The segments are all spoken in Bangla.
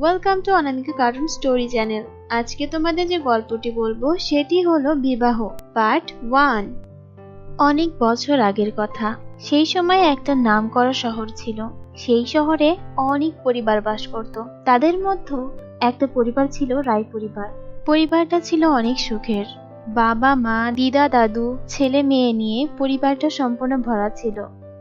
Welcome to Anamika cartoon story channel. আজকে তোমাদের যে গল্পটি বলবো সেটি হলো বিবাহ পার্ট 1। অনেক বছর আগের কথা। সেই সময় একটা নামকরা শহর ছিল। সেই শহরে অনেক পরিবার বাস করত। তাদের মধ্যে একটা পরিবার ছিল রায় পরিবার। পরিবারটা ছিল অনেক সুখের। বাবা মা দিদা দাদু ছেলে মেয়ে নিয়ে পরিবারটা সম্পূর্ণ ভরা ছিল।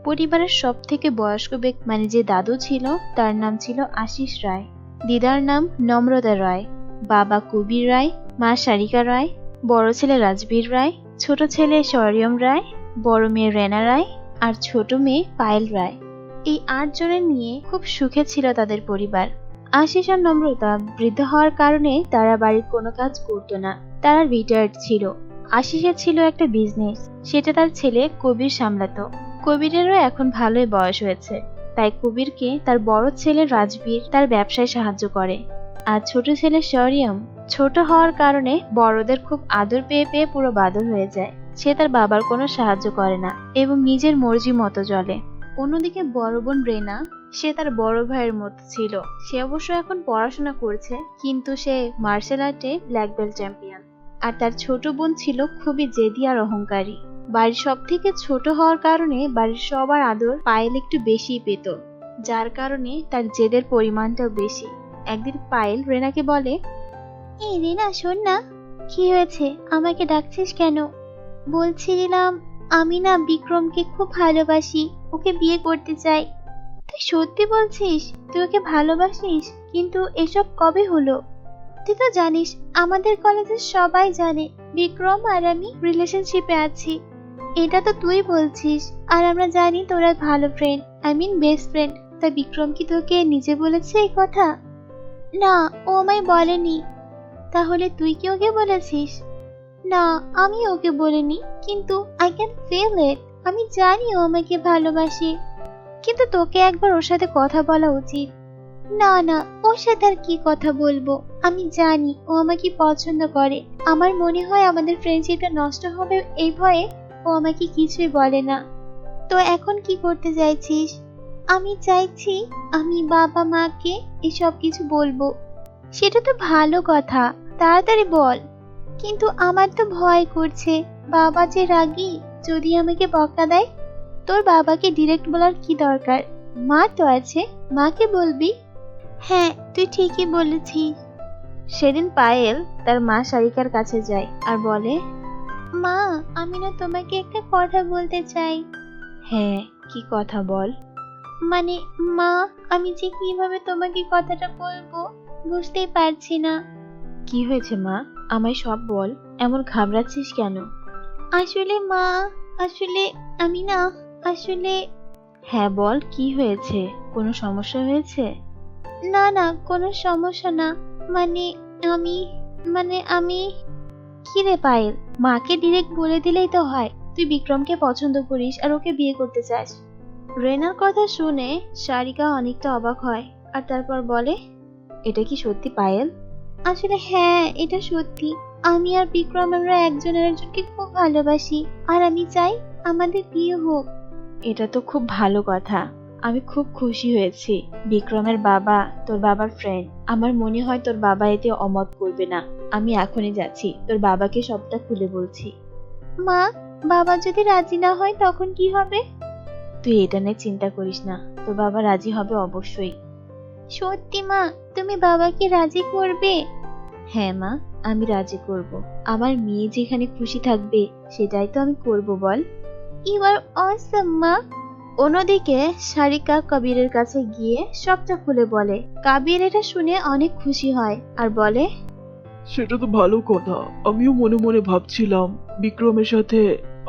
পরিবারের সব থেকে বয়স্ক ব্যক্তি মানে যে দাদু ছিল তার নাম ছিল আশিস রায়। দিদার নাম নম্রতা রায়। বাবা কবির রায়, মা সারিকা রায়, বড় ছেলে রাজবীর রায়, ছোট ছেলে শৌর্যম রায়, বড় মেয়ে রেনা রায় আর ছোট মেয়ে পায়েল রায়। এই 8 জনের নিয়ে খুব সুখে ছিল তাদের পরিবার। আশিস আর নম্রতা বৃদ্ধ হওয়ার কারণে তারা বাড়ির কোনো কাজ করতো না। তারা রিটায়ার্ড ছিল। আশিসের ছিল একটা বিজনেস, সেটা তার ছেলে কবির সামলাতো। কবিরেরও এখন ভালোই বয়স হয়েছে, তাই কবিরকে তার বড় ছেলে রাজবীর তার ব্যবসায় সাহায্য করে। আর ছোট ছেলে শৌর্যম ছোট হওয়ার কারণে বড়দের খুব আদর পেয়ে পেয়ে পুরো বাদর হয়ে যায়। সে তার বাবার কোনো সাহায্য করে না এবং নিজের মর্জি মতো চলে। অন্যদিকে বড় বোন রেনা, সে তার বড় ভাইয়ের মতো ছিল। সে অবশ্য এখন পড়াশোনা করছে, কিন্তু সে মার্শাল আর্টে ব্ল্যাক বেল্ট চ্যাম্পিয়ন। আর তার ছোট বোন ছিল খুবই জেদি আর অহংকারী। বাড়ির সব থেকে ছোট হওয়ার কারণে বাড়ির সবার আদর পায়েল একটু বেশিই পেত, যার কারণে তার জেদের পরিমাণটাও বেশি। একদিন পায়েল রেনাকে বলে, এই রেনা শোন না। কি হয়েছে, আমাকে ডাকছিস কেন? বলছিলাম আমি না বিক্রমকে খুব ভালোবাসি, ওকে বিয়ে করতে চাই। তুই সত্যি বলছিস? তুই ওকে ভালোবাসিস? কিন্তু এসব কবে হলো? তুই তো জানিস আমাদের কলেজের সবাই জানে বিক্রম আর আমি রিলেশনশিপে আছি। এটা তো তুই বলছিস, আর আমরা জানি তোরা ভালো friend, I mean best friend. তা বিক্রম কি তোকে নিজে বলেছে এই কথা? না, ও আমায় বলেনি। তাহলে তুই কি ওকে বলেছিস? না, আমি ওকে বলিনি, কিন্তু আই ক্যান ফিল ইট। আমি জানি ও আমাকে ভালোবাসে, কিন্তু তোকে একবার ওর সাথে কথা বলা উচিত। না না, ওর সাথে আর কি কথা বলবো? আমি জানি ও আমাকে পছন্দ করে। আমার মনে হয় আমাদের ফ্রেন্ডশিপটা নষ্ট হবে এই ভয়ে ও আমাকে কিছুই বলে না। তো এখন কি করতে চাইছিস? আমি চাইছি আমি বাবা মাকে এসব কিছু বলবো। সেটা তো ভালো কথা, তাড়াতাড়ি বল। কিন্তু আমার তো ভয় করছে, বাবা যে রাগী, যদি আমাকে বকা দেয়। তোর বাবাকে ডিরেক্ট বলার কি দরকার? মা তো আছে, মাকে বলবি। হ্যাঁ, তুই ঠিকই বলেছিস। সেদিন পায়েল তার মা সারিকার কাছে যায় আর বলে, মা, আমি না তোমাকে একটা কথা বলতে চাই। হ্যাঁ, কি কথা বল। মানে মা, আমি যে কিভাবে তোমাকে কথাটা বলবো বুঝতেই পারছি না। কি হয়েছে মা, আমায় সব বল, এমন ঘাবড়াচ্ছিস কেন? আসলে মা, আসলে আমি না, আসলে। হ্যাঁ বল, কি হয়েছে? কোনো সমস্যা হয়েছে? না না, কোনো সমস্যা না। মানে আমি আমি। কি রে পায়েল, মাকে ডিরেক্ট বলে দিলেই তো হয় তুই বিক্রমকে পছন্দ করিস আর ওকে বিয়ে করতে চাস। রেনার কথা শুনে সারিকা অনেকটা অবাক হয় আর তারপর বলে, এটা কি সত্যি পায়েল? আসলে হ্যাঁ, এটা সত্যি। আমি আর বিক্রম আমরা একজন আরেকজনকে খুব ভালোবাসি, আর আমি চাই আমাদের বিয়ে হোক। এটা তো খুব ভালো কথা। আমি খুব খুশি হয়েছি। বিক্রমের বাবা তোর বাবার ফ্রেন্ড। আমার মনে হয় তোর বাবা এতে অমত করবে না। আমি এখনই যাচ্ছি, তোর বাবাকে সবটা খুলে বলছি। মা, বাবা যদি রাজি না হয় তখন কি হবে? তুই এটা নিয়ে চিন্তা করিস না, তোর বাবা রাজি হবে অবশ্যই। সত্যি মা, তুমি বাবাকে রাজি করবে? হ্যাঁ মা, আমি রাজি করব। আমার মেয়ে যেখানে খুশি থাকবে সেটাই তো আমি করব, বল। ইউ আর অসাম মা। অন্যদিকে সারিকা কবিরের কাছে গিয়ে সবটা খুলে বলে। কবির এটা শুনে অনেক খুশি হয় আর বলে, সেটা তো ভালো কথা। আমিও মনে মনে ভাবছিলাম বিক্রমের সাথে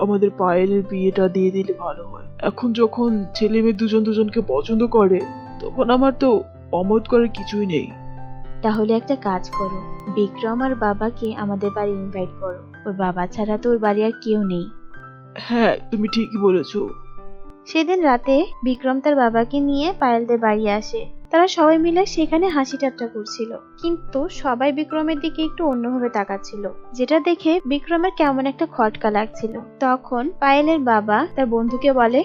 আমাদের পায়েলের বিয়েটা দিয়ে দিলে ভালো হয়। এখন যখন ছেলে মেয়ে দুজন দুজনকে পছন্দ করে, তখন আমার তো অমত করার কিছুই নেই। তাহলে একটা কাজ করো, বিক্রম আর বাবাকে আমাদের বাড়ি ইনভাইট করো। ওর বাবা ছাড়া তো ওর বাড়ি আর কেউ নেই। হ্যাঁ, তুমি ঠিকই বলেছো। সেদিন রাতে বিক্রম তার বাবাকে নিয়ে পায়েলদের বাড়ি আসে। তারা সবাই মিলে সেখানে হাসি ঠাট্টা করছিল, কিন্তু সবাই বিক্রমের দিকে একটু অন্যভাবে তাকাচ্ছিল, যেটা দেখে বিক্রমের কেমন একটা খটকা লাগছিল। তখন পায়েলের বাবা তার বন্ধুকে বলে,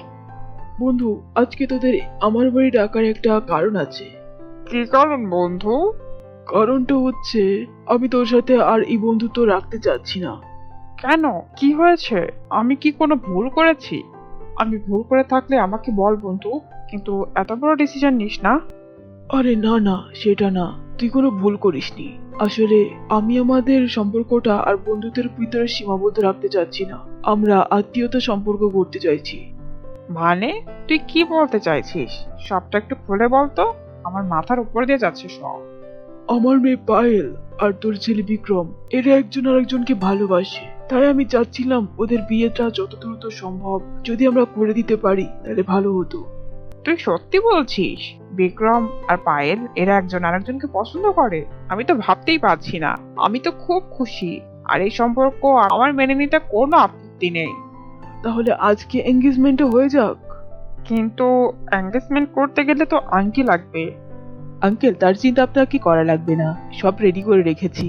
বন্ধু, আজকে তোদের আমার বাড়ি ডাকার একটা কারণ আছে। কি কারণ বন্ধু? কারণটা হচ্ছে আমি তোর সাথে আর এই বন্ধুত্ব রাখতে চাচ্ছি না। কেন, কি হয়েছে? আমি কি কোনো ভুল করেছি? আমি ভুল করে থাকলে আমাকে বল বন্ধু, কিন্তু এত বড় ডিসিশন নিস না। আরে না না, সেটা না, তুই কোনো ভুল করিসনি। আসলে আমি আমাদের সম্পর্কটা আর বন্ধুত্বের ভিতরে সীমাবদ্ধ রাখতে চাচ্ছি না। আমরা আত্মীয়তা সম্পর্ক করতে চাইছি। মানে তুই কি বলতে চাইছিস? সবটা একটু খুলে বলতো, আমার মাথার উপর দিয়ে যাচ্ছে সব। আমার মেয়ে পায়েল আর তোর ছেলে বিক্রম, এরা একজন আরেকজনকে ভালোবাসে। তাই আমি চাচ্ছিলাম ওদের বিয়েটা যত দ্রুত সম্ভব যদি আমরা করে দিতে পারি তাহলে ভালো হতো। তুই সত্যি বলছিস? বিক্রম আর পায়েল এরা একজন আরেকজনকে পছন্দ করে? আমি তো ভাবতেই পারছি না। আমি তো খুব খুশি, আর এই সম্পর্ক আমার মেনে নিতে কোনো আপত্তি নেই। তাহলে আজকে এঙ্গেজমেন্টও হয়ে যাক। কিন্তু এঙ্গেজমেন্ট করতে গেলে তো আংটি লাগবে। আঙ্কেল, তার চিন্তা আপনাকে করা লাগবে না, সব রেডি করে রেখেছি।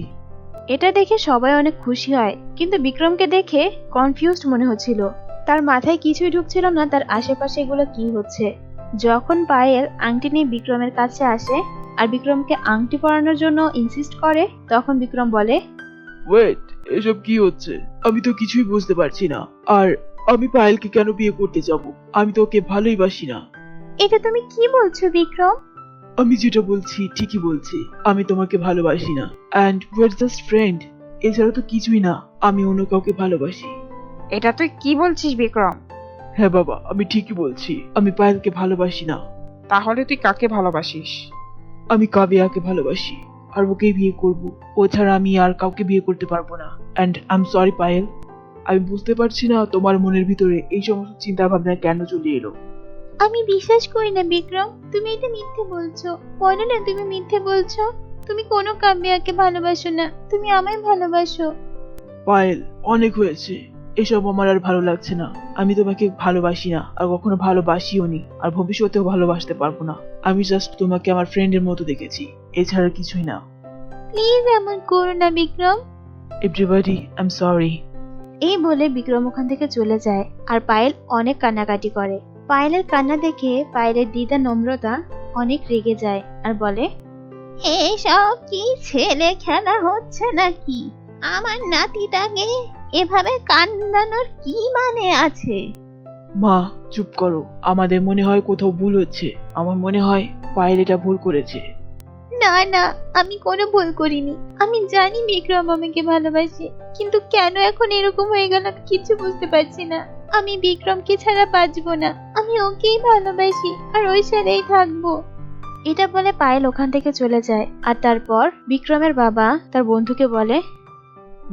এটা দেখে সবাই অনেক খুশি হয়, কিন্তু বিক্রমকে দেখে কনফিউজড মনে হচ্ছিল। তার মাথায় কিছুই ঢুকছিল না তার আশেপাশে এগুলো কি হচ্ছে। যখন পায়েল আংটি নিয়ে বিক্রমের কাছে আসে আর বিক্রমকে আংটি পরানোর জন্য ইনসিস্ট করে, তখন বিক্রম বলে, ওয়েট, এসব কি হচ্ছে? আমি তো কিছুই বুঝতে পারছি না। আর আমি পায়েলকে কেন বিয়ে করতে যাব? আমি তো ওকে ভালোই বাসি না। এটা তুমি কি বলছো বিক্রম? আমি যেটা বলছি ঠিকই বলছি, আমি তোমাকে ভালোবাসি না, and we are just friend. এছাড়া তো কিছুই না, আমি অন্য কাউকে ভালোবাসি। এটা তুই কি বলছিস বিক্রম? হ্যাঁ বাবা, আমি ঠিকই বলছি, আমি পায়েলকে ভালোবাসি না। তাহলে তুই কাকে ভালোবাসিস? আমি কাবিয়াকে ভালোবাসি, আর ওকেই বিয়ে করব। ও ছাড়া আমি আর কাউকে বিয়ে করতে পারবো না। And I am sorry Payel, আমি বুঝতে পারছি না তোমার মনের ভিতরে এই সমস্ত চিন্তা ভাবনা কেন চলে এলো। আমি বিশ্বাস করি না বিক্রম, তুমি এটা মিথ্যে বলছো। বলো না তুমি মিথ্যে বলছো। তুমি কোনো কাব্যাকে ভালোবাসো না, তুমি আমায় ভালোবাসো। পায়েল, অনেক হয়েছে, এসব আমার আর ভালো লাগছে না। আমি তোমাকে ভালোবাসি না, আর কখনো ভালোবাসিও নি, আর ভবিষ্যতেও ভালোবাসতে পারবো না। আমি জাস্ট তোমাকে আমার ফ্রেন্ডের মতো দেখেছি, এছাড়া কিছুই না। প্লিজ এমন করো না Vikram. Everybody, I am sorry. এই বলে বিক্রম ওখান থেকে চলে যায়, আর পায়েল অনেক কান্নাকাটি করে। পায়েলের কান্না দেখে পায়েলের দিদা নম্রতা অনেক রেগে যায় আর বলে, এসব কি ছেলে খেলা হচ্ছে নাকি? আমার নাতিটাকে এভাবে কান্দানোর কি মানে আছে? মা, চুপ করো। আমাদের মনে হয় কোথাও ভুল হচ্ছে। আমার মনে হয় পায়েল এটা ভুল করেছে। না না, আমি কোনো ভুল করিনি। আমি জানি বিক্রম আমাকে ভালোবাসে, কিন্তু কেন এখন এরকম হয়ে গেল আমি কিছু বুঝতে পারছি না। আমি বিক্রমকে ছাড়া বাঁচবো না, আমি ওকেই ভালোবাসি আর ওই সাথেই থাকবো। এটা বলে পায়েল ওখান থেকে চলে যায়, আর তারপর বিক্রমের বাবা তার বন্ধুকে বলে,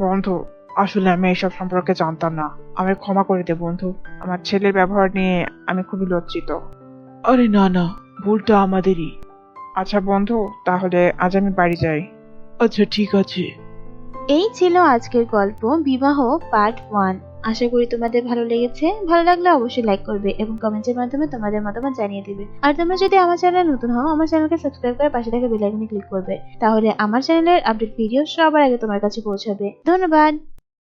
বন্ধু, আসলে আমি এসব সম্পর্কে জানতাম না। আমায় ক্ষমা করে দে বন্ধু। আমার ছেলের ব্যবহার নিয়ে আমি খুবই লজ্জিত। আরে না না, ভুলটা আমাদেরই। আচ্ছা বন্ধু, তাহলে আজ আমি বাড়ি যাই। আচ্ছা ঠিক আছে। এই ছিল আজকের গল্প বিবাহ পার্ট 1। আশা করি তোমাদের ভালো লেগেছে। ভালো লাগলে অবশ্যই লাইক করবে এবং কমেন্টের মাধ্যমে তোমাদের মতামত জানিয়ে দিবে। আর তোমরা যদি আমার চ্যানেলে নতুন হও, আমার চ্যানেলকে সাবস্ক্রাইব করে পাশে থাকা বেল আইকনে ক্লিক করবে, তাহলে আমার চ্যানেলের আপডেট ভিডিও সবার আগে তোমার কাছে পৌঁছাবে। ধন্যবাদ।